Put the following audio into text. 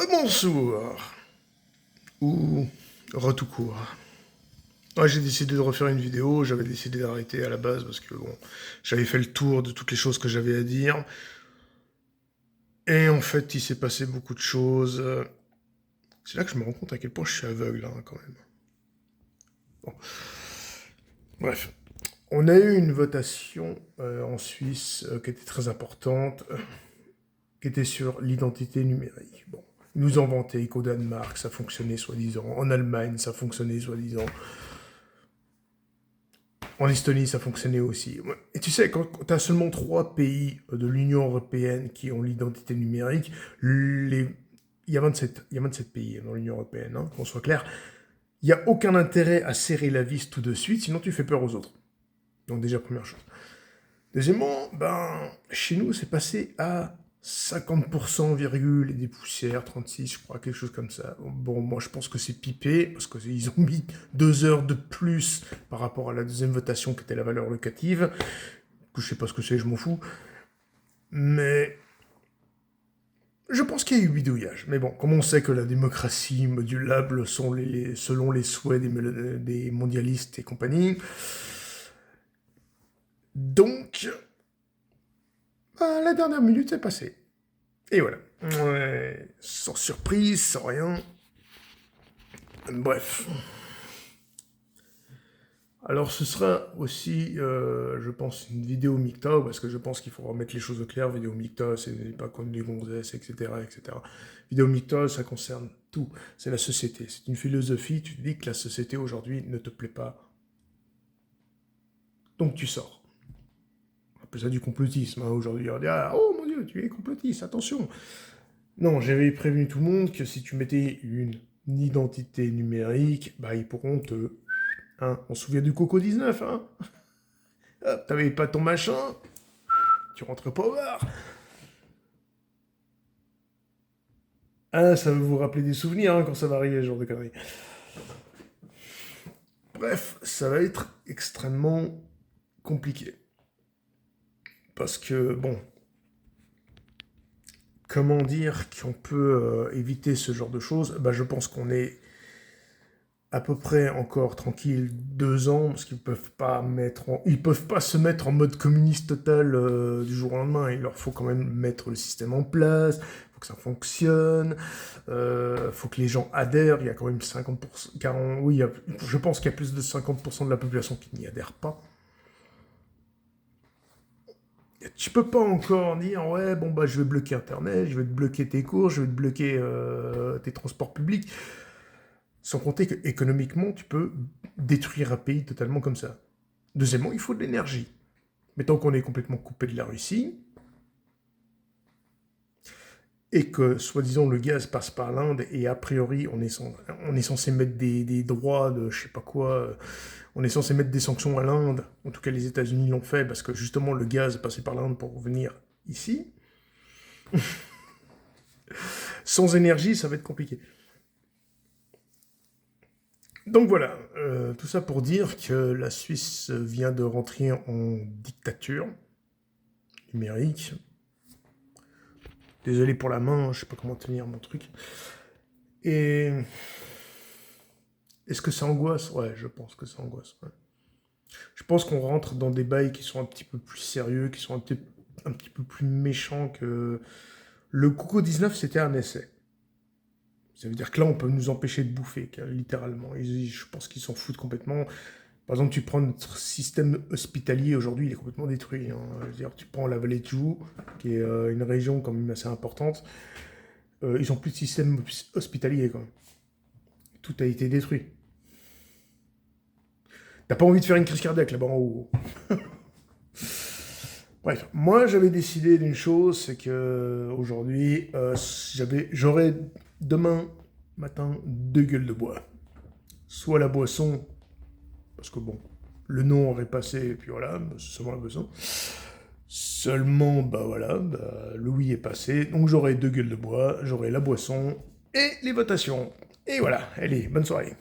Rebonsoir, ou tout court. Ouais, j'ai décidé de refaire une vidéo, j'avais décidé d'arrêter à la base parce que bon, j'avais fait le tour de toutes les choses que j'avais à dire. Et en fait, il s'est passé beaucoup de choses. C'est là que je me rends compte à quel point je suis aveugle, hein, quand même. Bon. Bref. On a eu une votation en Suisse qui était très importante, qui était sur l'identité numérique. Bon. Ils nous ont vanté qu'au Danemark, ça fonctionnait soi-disant. En Allemagne, ça fonctionnait soi-disant. En Estonie, ça fonctionnait aussi. Et tu sais, quand tu as seulement 3 pays de l'Union européenne qui ont l'identité numérique, il y a 27 pays dans l'Union européenne, hein, qu'on soit clair. Il n'y a aucun intérêt à serrer la vis tout de suite, sinon tu fais peur aux autres. Donc déjà, première chose. Deuxièmement, chez nous, c'est passé à 50%, virgule, et des poussières, 36, je crois, quelque chose comme ça. Bon, moi, je pense que c'est pipé, parce qu'ils ont mis 2 heures de plus par rapport à la deuxième votation, qui était la valeur locative, que je sais pas ce que c'est, je m'en fous. Mais je pense qu'il y a eu bidouillage. Mais bon, comme on sait que la démocratie modulable sont selon les souhaits des mondialistes et compagnie, donc, la dernière minute est passée. Et voilà. Ouais, sans surprise, sans rien. Bref. Alors ce sera aussi, je pense, une vidéo Micta, parce que je pense qu'il faut remettre les choses au clair. Vidéo Micta, c'est pas comme des gonzesses, etc., etc. Vidéo Micta, ça concerne tout. C'est la société. C'est une philosophie. Tu te dis que la société aujourd'hui ne te plaît pas. Donc tu sors. On appelle ça du complotisme. Hein. Aujourd'hui, on dit « Ah, oh mon Dieu, tu es complotiste, attention !» Non, j'avais prévenu tout le monde que si tu mettais une identité numérique, ils pourront te... Hein, on se souvient du Coco 19, hein. T'avais pas ton machin, tu rentres pas au bar. Ah, ça va vous rappeler des souvenirs hein, quand ça va arriver, ce genre de conneries. Bref, ça va être extrêmement compliqué. Parce que, bon, comment dire qu'on peut éviter ce genre de choses? Je pense qu'on est à peu près encore tranquille 2 ans, parce qu'ils peuvent pas se mettre en mode communiste total du jour au lendemain. Il leur faut quand même mettre le système en place, il faut que ça fonctionne, faut que les gens adhèrent. Il y a quand même 50%, 40, oui, je pense qu'il y a plus de 50% de la population qui n'y adhère pas. Tu peux pas encore dire, ouais, je vais bloquer Internet, je vais te bloquer tes cours, je vais te bloquer tes transports publics. Sans compter qu'économiquement, tu peux détruire un pays totalement comme ça. Deuxièmement, il faut de l'énergie. Mais tant qu'on est complètement coupé de la Russie, et que, soi-disant, le gaz passe par l'Inde, et a priori, on est censé mettre des droits de je sais pas quoi, on est censé mettre des sanctions à l'Inde, en tout cas les États-Unis l'ont fait, parce que justement le gaz passait par l'Inde pour venir ici. Sans énergie, ça va être compliqué. Donc voilà, tout ça pour dire que la Suisse vient de rentrer en dictature numérique. Désolé pour la main, je sais pas comment tenir mon truc. Et est-ce que ça angoisse? Ouais, je pense que ça angoisse. Ouais. Je pense qu'on rentre dans des bails qui sont un petit peu plus sérieux, qui sont un petit peu plus méchants que... Le Coco 19, c'était un essai. Ça veut dire que là, on peut nous empêcher de bouffer, littéralement. Je pense qu'ils s'en foutent complètement. Par exemple, tu prends notre système hospitalier, aujourd'hui, il est complètement détruit. Hein. Je veux dire, tu prends la vallée de Joux, qui est une région quand même assez importante. Ils n'ont plus de système hospitalier, quand même. Tout a été détruit. T'as pas envie de faire une crise cardiaque, là-bas en haut. Bref, moi, j'avais décidé d'une chose, c'est que aujourd'hui, j'aurais demain matin 2 gueules de bois. Soit la boisson, parce que bon, le nom aurait passé, et puis voilà, c'est seulement la boisson. Seulement, le oui est passé, donc j'aurai 2 gueules de bois, j'aurai la boisson et les votations. Et voilà, allez, bonne soirée.